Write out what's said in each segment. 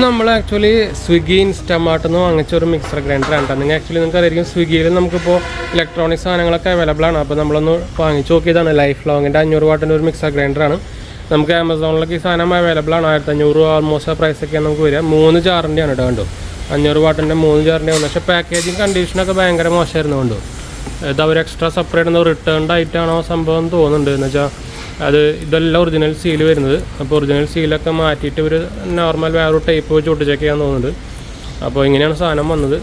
നമ്മൾ ആക്ച്വലി സ്വിഗ്ഗി ഇൻസ്റ്റാമാർട്ടിൽ നിന്ന് വാങ്ങിച്ച ഒരു മിക്സർ ഗ്രൈൻഡറാണ് കേട്ടോ. നിങ്ങൾക്ക് അറിയാം സ്വിഗ്ഗിയിൽ നമുക്കിപ്പോൾ ഇലക്ട്രോണിക് സാധനങ്ങളൊക്കെ അവൈലബിൾ ആണ്. അപ്പോൾ നമ്മളൊന്ന് വാങ്ങിച്ച് നോക്കിയതാണ്. ലൈഫ് ലോങ്ങിൻ്റെ 500 വാട്ടിൻ്റെ ഒരു മിക്സർ ഗ്രൈൻഡറാണ്. നമുക്ക് ആമസോണിലൊക്കെ ഈ സാധനം അവൈലബിൾ ആണ്. 1500 ഓൾമോസ്റ്റ് ആ പ്രൈസൊക്കെയാണ് നമുക്ക് വരിക. 3 ജാറിൻ്റെയാണ് കേട്ടോ. കണ്ടു 500 വാട്ടിൻ്റെ 3 ജാറിൻ്റെ ആണ്. പക്ഷേ പാക്കേജിങ് കണ്ടീഷനൊക്കെ ഭയങ്കര മോശമായിരുന്നു. കണ്ടു ഇത് അവർ എക്സ്ട്രാ സെപ്പറേറ്റ് ഒന്ന് റിട്ടേൺഡ് ആയിട്ടാണോ സംഭവം തോന്നുന്നുണ്ട്. എന്ന് വെച്ചാൽ ഇതെല്ലാം ഒറിജിനൽ സീൽ വരുന്നത്. അപ്പോൾ ഒറിജിനൽ സീലൊക്കെ മാറ്റിയിട്ട് ഒരു നോർമൽ വേറൊരു ടൈപ്പ് വെച്ച് ഒട്ടിച്ചൊക്കെ ചെയ്യാൻ തോന്നുന്നുണ്ട്. അപ്പോൾ ഇങ്ങനെയാണ് സാധനം വന്നത്.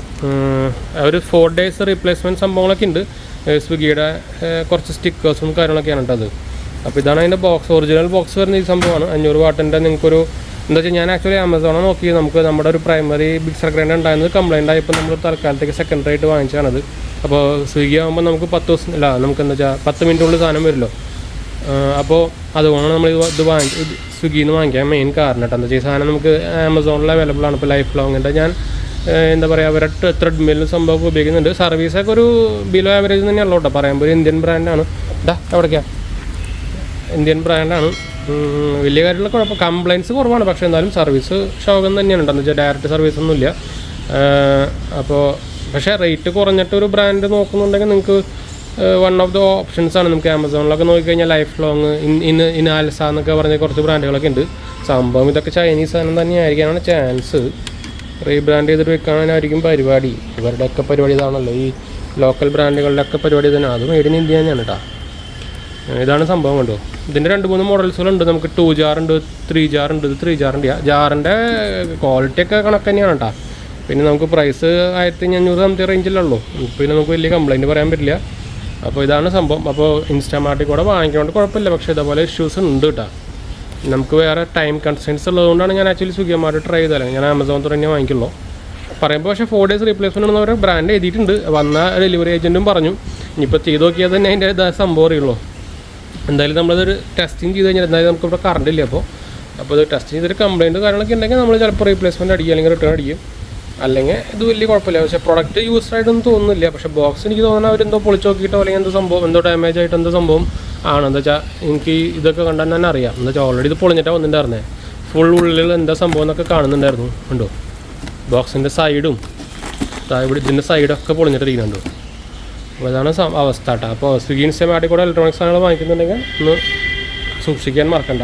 ഒരു 4 days റീപ്ലേസ്മെൻറ്റ് സംഭവങ്ങളൊക്കെ ഉണ്ട്. സ്വിഗ്ഗിയുടെ കുറച്ച് സ്റ്റിക്കേഴ്സും കാര്യങ്ങളൊക്കെയാണ് കേട്ടോ അത്. അപ്പോൾ ഇതാണ് അതിൻ്റെ ബോക്സ്. ഒറിജിനൽ ബോക്സ് വരുന്ന ഈ സംഭവമാണ്. 500 വാട്ടിൻ്റെ നിങ്ങൾക്കൊരു എന്താ വെച്ചാൽ ഞാൻ ആക്ച്വലി ആമസോണിൽ നോക്കി നമുക്ക് നമ്മുടെ ഒരു പ്രൈമറി മിക്സർ ഗ്രൈൻഡർ ഉണ്ടായിരുന്നത് കംപ്ലൈൻ്റ് ആയപ്പോൾ നമ്മൾ തൽക്കാലത്തേക്ക് സെക്കൻഡറി ആയിട്ട് വാങ്ങിച്ചാണത്. അപ്പോൾ സ്വിഗ്ഗി ആകുമ്പോൾ നമുക്ക് 10 ദിവസം അല്ല നമുക്ക് എന്താ വെച്ചാൽ 10 മിനിറ്റുള്ളിൽ സാധനം വരുമല്ലോ. അപ്പോൾ അതുകൊണ്ടാണ് നമ്മൾ സ്വിഗ്ഗിയിൽ നിന്ന് വാങ്ങിക്കാൻ മെയിൻ കാരണം കേട്ടോ. എന്താ വെച്ചാൽ ഈ സാധനം നമുക്ക് ആമസോണിൽ അവൈലബിൾ ആണ്. ഇപ്പോൾ ലൈഫ് ലോങ്ങിൻ്റെ ഞാൻ എന്താ പറയുക അവരുടെ ത്രെഡ്മില്ലിന് സംഭവം ഉപയോഗിക്കുന്നുണ്ട്. സർവീസൊക്കെ ഒരു ബിലോ ആവറേജ് തന്നെയല്ലോ കേട്ടോ. പറയുമ്പോൾ ഒരു ഇന്ത്യൻ ബ്രാൻഡാണ്. എവിടേക്കാണ് ഇന്ത്യൻ ബ്രാൻഡാണ്. വലിയ കാര്യമുള്ള കുഴപ്പം കംപ്ലയിൻറ്റ്സ് കുറവാണ്. പക്ഷേ എന്നാലും സർവീസ് ഷോകം തന്നെയാണ് കേട്ടോ. എന്ന് വെച്ചാൽ ഡയറക്റ്റ് സർവീസൊന്നുമില്ല. അപ്പോൾ പക്ഷേ റേറ്റ് കുറഞ്ഞിട്ടൊരു ബ്രാൻഡ് നോക്കുന്നുണ്ടെങ്കിൽ നിങ്ങൾക്ക് വൺ ഓഫ് ദ ഓപ്ഷൻസാണ്. നമുക്ക് ആമസോണിലൊക്കെ നോക്കിക്കഴിഞ്ഞാൽ ലൈഫ് ലോങ് ഇനാൽസ എന്നൊക്കെ പറഞ്ഞ കുറച്ച് ബ്രാൻഡുകളൊക്കെ ഉണ്ട്. സംഭവം ഇതൊക്കെ ചൈനീസ് സാധനം തന്നെയായിരിക്കാനാണ് ചാൻസ്. റീബ്രാൻഡ് ചെയ്തിട്ട് വെക്കാനായിരിക്കും പരിപാടി. ഇവരുടെയൊക്കെ പരിപാടി ഇതാണല്ലോ. ഈ ലോക്കൽ ബ്രാൻഡുകളുടെയൊക്കെ പരിപാടി തന്നെ. അത് മെയ്ഡ് ഇൻ ഇന്ത്യ തന്നെയാണ് കേട്ടോ. ഇതാണ് സംഭവം. കണ്ടോ ഇതിൻ്റെ 2-3 മോഡൽസുകളുണ്ട്. നമുക്ക് 2 ജാറുണ്ട്, 3 ജാറുണ്ട്. ഇത് 3 ജാറിൻ്റെ ജാറിൻ്റെ ക്വാളിറ്റിയൊക്കെ കണക്ക് തന്നെയാണ് കേട്ടോ. പിന്നെ നമുക്ക് പ്രൈസ് 1500 റേഞ്ചിലുള്ളൂ. പിന്നെ നമുക്ക് വലിയ കംപ്ലയിൻറ്റ് പറയാൻ പറ്റില്ല. അപ്പോൾ ഇതാണ് സംഭവം. അപ്പോൾ ഇൻസ്റ്റാമാർട്ടിൽ കൂടെ വാങ്ങിക്കൊണ്ട് കുഴപ്പമില്ല. പക്ഷേ ഇതേപോലെ ഇഷ്യൂസ് ഉണ്ട് കേട്ടോ. നമുക്ക് വേറെ ടൈം കൺസ്റ്റൻസ് ഉള്ളതുകൊണ്ടാണ് ഞാൻ ആക്ച്വലി സ്വിഗ്ഗിമാർട്ട് ട്രൈ ചെയ്തത്. ഞാൻ ആമസോൺ തന്നെ വാങ്ങിക്കുള്ളൂ പറയുമ്പോൾ. പക്ഷേ 4 days റീപ്ലേസ്മെൻ്റ് എന്ന് അവർ ബ്രാൻഡ് എഴുതിയിട്ടുണ്ട്. വന്ന ഡെലിവറി ഏജൻറ്റും പറഞ്ഞു. ഇനിയിപ്പോൾ ചെയ്ത് നോക്കിയാൽ തന്നെ അതിൻ്റെ സംഭവം അറിയുള്ളൂ. എന്തായാലും നമ്മളതൊരു ടെസ്റ്റിങ് ചെയ്ത് കഴിഞ്ഞാൽ എന്തായാലും നമുക്കിവിടെ കറണ്ട് ഇല്ല. അപ്പോൾ ഇത് ടെസ്റ്റ് ചെയ്തൊരു കംപ്ലയിൻറ്റ് കാര്യങ്ങളൊക്കെ ഉണ്ടെങ്കിൽ നമ്മൾ ചിലപ്പോൾ റീപ്ലേസ്മെൻറ്റ് അടിക്കും, അല്ലെങ്കിൽ റിട്ടേൺ അടിക്കും. അല്ലെങ്കിൽ ഇത് വലിയ കുഴപ്പമില്ല. പക്ഷേ പ്രൊഡക്റ്റ് യൂസ്ഡായിട്ടൊന്നും തോന്നുന്നില്ല. പക്ഷേ ബോക്സ് എനിക്ക് തോന്നുന്നത് അവരെന്തോ പൊളിച്ച് നോക്കിയിട്ടോ അല്ലെങ്കിൽ എന്തോ സംഭവം എന്തോ ഡാമേജ് ആയിട്ട് എന്തോ സംഭവം ആണ്. എന്താ വെച്ചാൽ എനിക്ക് ഇതൊക്കെ കണ്ടാൽ തന്നെ അറിയാം. എന്താ വെച്ചാൽ ഓൾറെഡി ഇത് പൊളിഞ്ഞിട്ടാണ് വന്നിട്ടുണ്ടായിരുന്നേ. ഫുൾ ഉള്ളിൽ എന്താ സംഭവം എന്നൊക്കെ കാണുന്നുണ്ടായിരുന്നു. ഉണ്ടോ ബോക്സിൻ്റെ സൈഡും ഇവിടെ ഇതിൻ്റെ സൈഡൊക്കെ പൊളിഞ്ഞിട്ടിരിക്കുന്നുണ്ടോ. അപ്പോൾ അതാണ് അവസ്ഥ കേട്ടോ. അപ്പോൾ സ്വിഗ്ഗി ഇൻസ്റ്റാമാർട്ടിൽ കൂടെ ഇലക്ട്രോണിക്സ് സാധനങ്ങൾ വാങ്ങിക്കുന്നുണ്ടെങ്കിൽ ഒന്ന് സൂക്ഷിക്കാൻ മറക്കണ്ട.